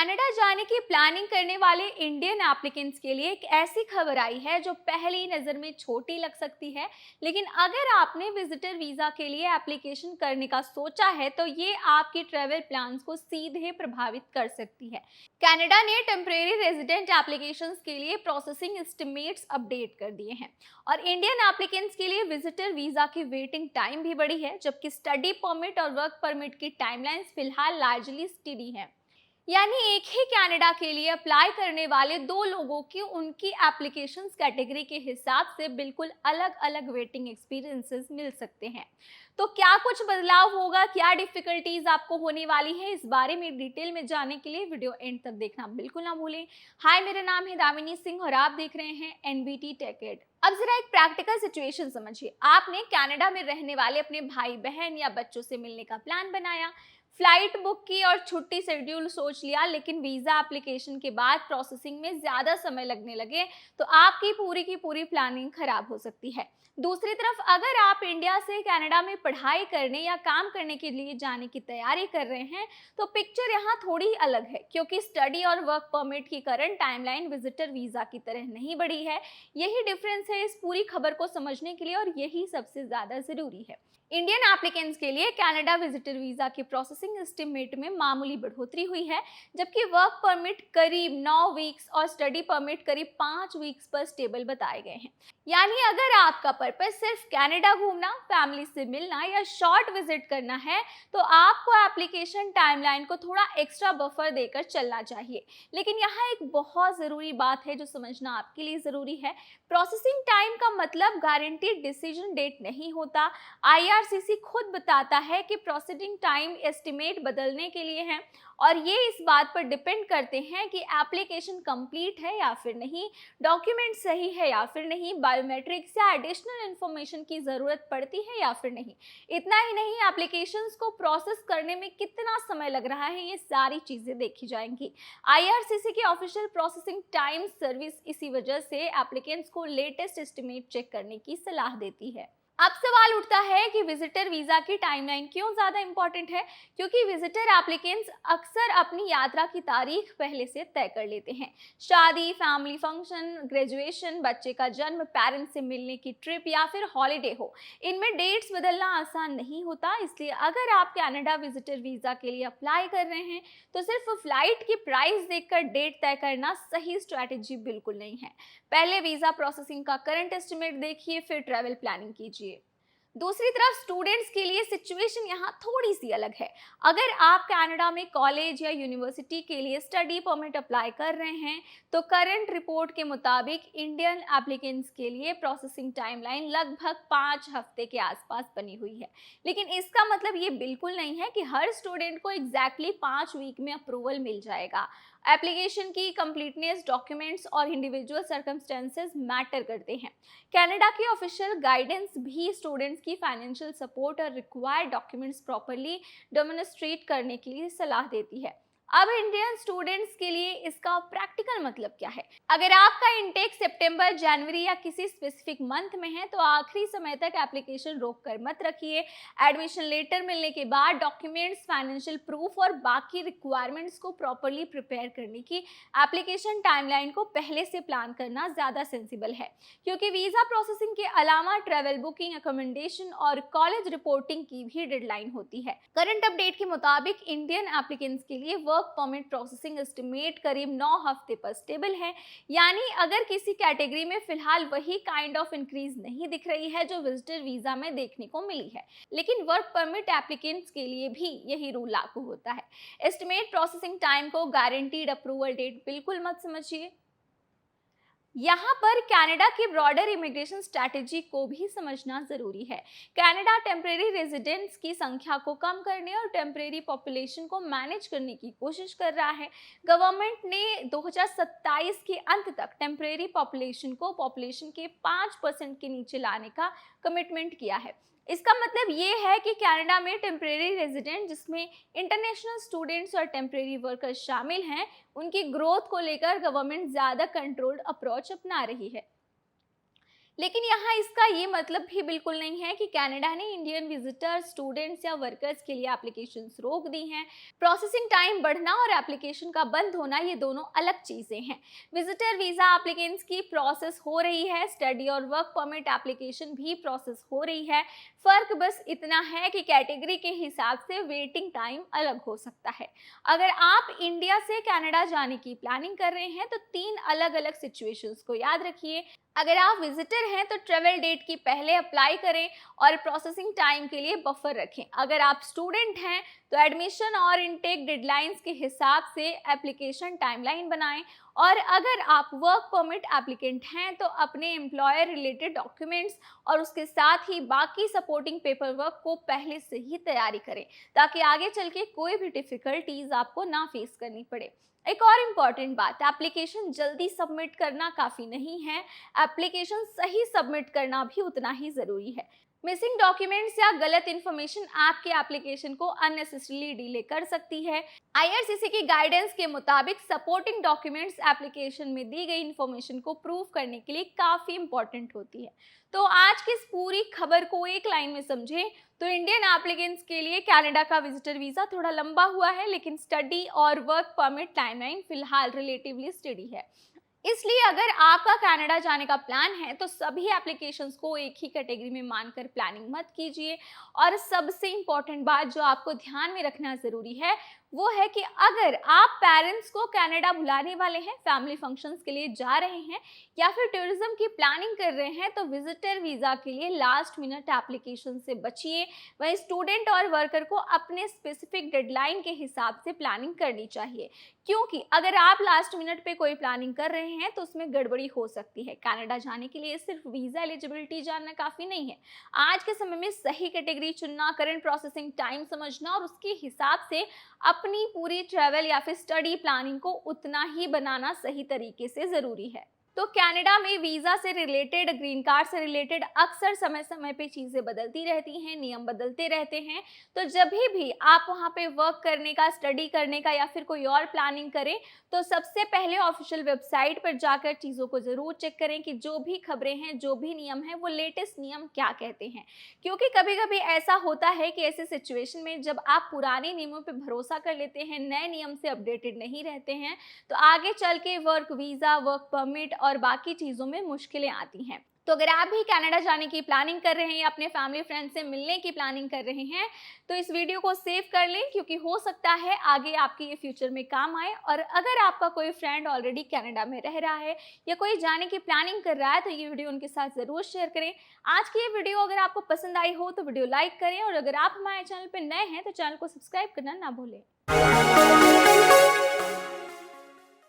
Canada जाने की planning करने वाले इंडियन एप्लीकेंट्स के लिए एक ऐसी खबर आई है जो पहली नज़र में छोटी लग सकती है, लेकिन अगर आपने विजिटर वीज़ा के लिए एप्लीकेशन करने का सोचा है तो ये आपकी ट्रैवल प्लान्स को सीधे प्रभावित कर सकती है। कनाडा ने टेम्परेरी रेजिडेंट एप्लीकेशंस के लिए प्रोसेसिंग एस्टिमेट्स अपडेट कर दिए हैं और इंडियन एप्लीकेंट्स के लिए विजिटर वीज़ा की वेटिंग टाइम भी बढ़ी है, जबकि स्टडी परमिट और वर्क परमिट की टाइमलाइंस फिलहाल लार्जली स्टेडी है। यानी एक ही कनाडा के लिए अप्लाई करने वाले दो लोगों की उनकी एप्लीकेशंस कैटेगरी के हिसाब से बिल्कुल अलग अलग वेटिंग एक्सपीरियंसेस मिल सकते हैं। तो क्या कुछ बदलाव होगा, क्या डिफिकल्टीज आपको होने वाली है, इस बारे में डिटेल में जानने के लिए वीडियो एंड तक देखना बिल्कुल ना भूलें। हाय, मेरा नाम है दामिनी सिंह और आप देख रहे हैं एनबीटी टेक एड। अब जरा एक प्रैक्टिकल सिचुएशन समझिए। आपने कनाडा में रहने वाले अपने भाई बहन या बच्चों से मिलने का प्लान बनाया, फ्लाइट बुक की और छुट्टी शेड्यूल सोच लिया, लेकिन वीजा एप्लीकेशन के बाद प्रोसेसिंग में ज्यादा समय लगने लगे तो आपकी पूरी की पूरी प्लानिंग खराब हो सकती है। दूसरी तरफ अगर आप इंडिया से कनाडा में पढ़ाई करने या काम करने के लिए जाने की तैयारी कर रहे हैं तो पिक्चर यहाँ थोड़ी अलग है, क्योंकि स्टडी और वर्क परमिट की करंट टाइमलाइन विजिटर वीजा की तरह नहीं बढ़ी है। यही डिफरेंस है इस पूरी खबर को समझने के लिए और यही सबसे ज्यादा जरूरी है। इंडियन एप्लीकेंट्स के लिए कनाडा विजिटर वीजा की प्रोसेसिंग एस्टिमेट में मामूली बढ़ोतरी हुई है, जबकि वर्क परमिट करीब 9 वीक्स और स्टडी परमिट करीब 5 वीक्स पर स्टेबल बताए गए हैं। यानी अगर आपका पर्पस सिर्फ कनाडा घूमना, फैमिली से मिलना या शॉर्ट विजिट करना है तो आपको एप्लीकेशन टाइमलाइन को थोड़ा एक्स्ट्रा बफर देकर चलना चाहिए। लेकिन यहाँ एक बहुत ज़रूरी बात है जो समझना आपके लिए ज़रूरी है। प्रोसेसिंग टाइम का मतलब गारंटीड डिसीजन डेट नहीं होता। आईआरसीसी खुद बताता है कि प्रोसेसिंग टाइम एस्टिमेट बदलने के लिए है और ये इस बात पर डिपेंड करते हैं कि एप्लीकेशन कंप्लीट है या फिर नहीं, डॉक्यूमेंट सही है या फिर नहीं, बायोमेट्रिक्स या एडिशनल इंफॉर्मेशन की ज़रूरत पड़ती है या फिर नहीं। इतना ही नहीं, एप्लीकेशंस को प्रोसेस करने में कितना समय लग रहा है, ये सारी चीज़ें देखी जाएंगी। आईआरसीसी की ऑफिशियल प्रोसेसिंग टाइम सर्विस इसी वजह से एप्लीकेंट्स को लेटेस्ट एस्टिमेट चेक करने की सलाह देती है। अब सवाल उठता है कि विजिटर वीजा की टाइमलाइन क्यों ज्यादा इंपॉर्टेंट है, क्योंकि विजिटर एप्लीकेंट्स अक्सर अपनी यात्रा की तारीख पहले से तय कर लेते हैं। शादी, फैमिली फंक्शन, ग्रेजुएशन, बच्चे का जन्म, पेरेंट्स से मिलने की ट्रिप या फिर हॉलीडे हो, इनमें डेट्स बदलना आसान नहीं होता। इसलिए अगर आप कनाडा विजिटर वीजा के लिए अप्लाई कर रहे हैं तो सिर्फ फ्लाइट की प्राइस देखकर डेट तय करना सही स्ट्रैटेजी बिल्कुल नहीं है। पहले वीजा प्रोसेसिंग का करंट एस्टिमेट देखिए, फिर ट्रैवल प्लानिंग कीजिए। दूसरी तरफ स्टूडेंट्स के लिए सिचुएशन यहाँ थोड़ी सी अलग है। अगर आप कनाडा में कॉलेज या यूनिवर्सिटी के लिए स्टडी परमिट अप्लाई कर रहे हैं तो करंट रिपोर्ट के मुताबिक इंडियन एप्लीकेंट्स के लिए प्रोसेसिंग टाइमलाइन लगभग 5 हफ्ते के आसपास बनी हुई है। लेकिन इसका मतलब ये बिल्कुल नहीं है कि हर स्टूडेंट को एग्जैक्टली 5 वीक में अप्रूवल मिल जाएगा। एप्लीकेशन की कंप्लीटनेस, डॉक्यूमेंट्स और इंडिविजुअल सर्कमस्टेंसेस मैटर करते हैं। कनाडा की ऑफिशियल गाइडेंस भी स्टूडेंट्स की फाइनेंशियल सपोर्ट और रिक्वायर्ड डॉक्यूमेंट्स प्रॉपर्ली डेमोन्स्ट्रेट करने के लिए सलाह देती है। अब इंडियन स्टूडेंट्स के लिए इसका प्रैक्टिकल मतलब क्या है? अगर आपका इंटेक सितंबर, जनवरी या किसी स्पेसिफिक मंथ में है तो आखिरी समय तक एप्लीकेशन रोक कर मत रखिए। एडमिशन लेटर मिलने के बाद डॉक्यूमेंट्स, फाइनेंशियल प्रूफ और बाकी रिक्वायरमेंट्स को प्रॉपर्ली प्रिपेयर करने की एप्लीकेशन टाइमलाइन को पहले से प्लान करना ज़्यादा सेंसिबल है, क्योंकि वीज़ा प्रोसेसिंग के अलावा ट्रैवल बुकिंग, अकोमोडेशन और कॉलेज रिपोर्टिंग की भी डेडलाइन होती है। करंट अपडेट के मुताबिक इंडियन एप्लीकेंट्स के लिए वर्क परमिट प्रोसेसिंग एस्टिमेट करीब 9 हफ्ते पर स्टेबल है। यानी अगर किसी कैटेगरी में फिलहाल वही काइंड ऑफ इंक्रीज नहीं दिख रही है जो विजिटर वीजा में देखने को मिली है, लेकिन वर्क परमिट एप्लीकेंट्स के लिए भी यही रूल लागू होता है। एस्टिमेट प्रोसेसिंग टाइम को गारंटीड अप्रूवल डेट बिल्कुल मत समझिए। यहाँ पर कनाडा की ब्रॉडर इमिग्रेशन स्ट्रैटेजी को भी समझना जरूरी है। कनाडा टेम्परेरी रेजिडेंट्स की संख्या को कम करने और टेम्परेरी पॉपुलेशन को मैनेज करने की कोशिश कर रहा है। गवर्नमेंट ने 2027 के अंत तक टेम्परेरी पॉपुलेशन को पॉपुलेशन के 5% के नीचे लाने का कमिटमेंट किया है। इसका मतलब ये है कि कनाडा में टेम्परेरी रेजिडेंट, जिसमें इंटरनेशनल स्टूडेंट्स और टेम्परेरी वर्कर्स शामिल हैं, उनकी ग्रोथ को लेकर गवर्नमेंट ज़्यादा कंट्रोल्ड अप्रोच अपना रही है। लेकिन यहाँ इसका ये मतलब भी बिल्कुल नहीं है कि कनाडा ने इंडियन विजिटर्स, स्टूडेंट्स या वर्कर्स के लिए एप्लीकेशंस रोक दी हैं। प्रोसेसिंग टाइम बढ़ना और एप्लीकेशन का बंद होना ये दोनों अलग चीज़ें हैं। विजिटर वीज़ा एप्लीकेंट्स की प्रोसेस हो रही है, स्टडी और वर्क परमिट एप्लीकेशन भी प्रोसेस हो रही है। फ़र्क बस इतना है कि कैटेगरी के हिसाब से वेटिंग टाइम अलग हो सकता है। अगर आप इंडिया से कनाडा जाने की प्लानिंग कर रहे हैं तो 3 अलग-अलग सिचुएशंस को याद रखिए। अगर आप विजिटर हैं तो ट्रेवल डेट की पहले अप्लाई करें और प्रोसेसिंग टाइम के लिए बफर रखें। अगर आप स्टूडेंट हैं तो एडमिशन और इनटेक डेडलाइंस के हिसाब से एप्लीकेशन टाइमलाइन बनाएं, और अगर आप वर्क परमिट एप्लीकेंट हैं तो अपने एम्प्लॉयर रिलेटेड डॉक्यूमेंट्स और उसके साथ ही बाकी सपोर्टिंग पेपर वर्क को पहले से ही तैयारी करें, ताकि आगे चल के कोई भी डिफ़िकल्टीज आपको ना फेस करनी पड़े। एक और इम्पॉर्टेंट बात, एप्लीकेशन जल्दी सबमिट करना काफ़ी नहीं है, एप्लीकेशन सही सबमिट करना भी उतना ही ज़रूरी है। मिसिंग डॉक्यूमेंट्स या गलत इन्फॉर्मेशन आपके एप्लीकेशन को अननेसेसरीली डिले कर सकती है। आईआरसीसी की गाइडेंस के मुताबिक सपोर्टिंग डॉक्यूमेंट्स एप्लीकेशन में दी गई इन्फॉर्मेशन को प्रूव करने के लिए काफ़ी इंपॉर्टेंट होती है। तो आज की इस पूरी खबर को एक लाइन में समझें तो इंडियन एप्लीकेंट्स के लिए कनाडा का विजिटर वीज़ा थोड़ा लंबा हुआ है, लेकिन स्टडी और वर्क परमिट टाइमलाइन फिलहाल रिलेटिवली स्टेडी है। इसलिए अगर आपका कनाडा जाने का प्लान है तो सभी एप्लीकेशंस को एक ही कैटेगरी में मानकर प्लानिंग मत कीजिए। और सबसे इम्पॉर्टेंट बात जो आपको ध्यान में रखना ज़रूरी है वो है कि अगर आप पेरेंट्स को कनाडा बुलाने वाले हैं, फैमिली फंक्शंस के लिए जा रहे हैं या फिर टूरिज्म की प्लानिंग कर रहे हैं तो विजिटर वीज़ा के लिए लास्ट मिनट एप्लीकेशन से बचिए। वहीं स्टूडेंट और वर्कर को अपने स्पेसिफिक डेडलाइन के हिसाब से प्लानिंग करनी चाहिए, क्योंकि अगर आप लास्ट मिनट पे कोई प्लानिंग कर रहे हैं तो उसमें गड़बड़ी हो सकती है। कनाडा जाने के लिए सिर्फ वीज़ा एलिजिबिलिटी जानना काफ़ी नहीं है। आज के समय में सही कैटेगरी चुनना, करंट प्रोसेसिंग टाइम समझना और उसके हिसाब से अपनी पूरी ट्रैवल या फिर स्टडी प्लानिंग को उतना ही बनाना सही तरीके से ज़रूरी है। तो कनाडा में वीज़ा से रिलेटेड, ग्रीन कार्ड से रिलेटेड अक्सर समय समय पे चीज़ें बदलती रहती हैं, नियम बदलते रहते हैं। तो जब भी आप वहाँ पे वर्क करने का, स्टडी करने का या फिर कोई और प्लानिंग करें तो सबसे पहले ऑफिशियल वेबसाइट पर जाकर चीज़ों को ज़रूर चेक करें कि जो भी खबरें हैं, जो भी नियम हैं, वो लेटेस्ट नियम क्या कहते हैं। क्योंकि कभी कभी ऐसा होता है कि ऐसे सिचुएशन में जब आप पुराने नियमों पर भरोसा कर लेते हैं, नए नियम से अपडेटेड नहीं रहते हैं, तो आगे चल के वर्क वीज़ा, वर्क परमिट और बाकी चीज़ों में मुश्किलें आती हैं। तो अगर आप भी कनाडा जाने की प्लानिंग कर रहे हैं या अपने फैमिली फ्रेंड से मिलने की प्लानिंग कर रहे हैं तो इस वीडियो को सेव कर लें, क्योंकि हो सकता है आगे आपके ये फ्यूचर में काम आए। और अगर आपका कोई फ्रेंड ऑलरेडी कनाडा में रह रहा है या कोई जाने की प्लानिंग कर रहा है तो ये वीडियो उनके साथ ज़रूर शेयर करें। आज की ये वीडियो अगर आपको पसंद आई हो तो वीडियो लाइक करें, और अगर आप हमारे चैनल पर नए हैं तो चैनल को सब्सक्राइब करना ना भूलें।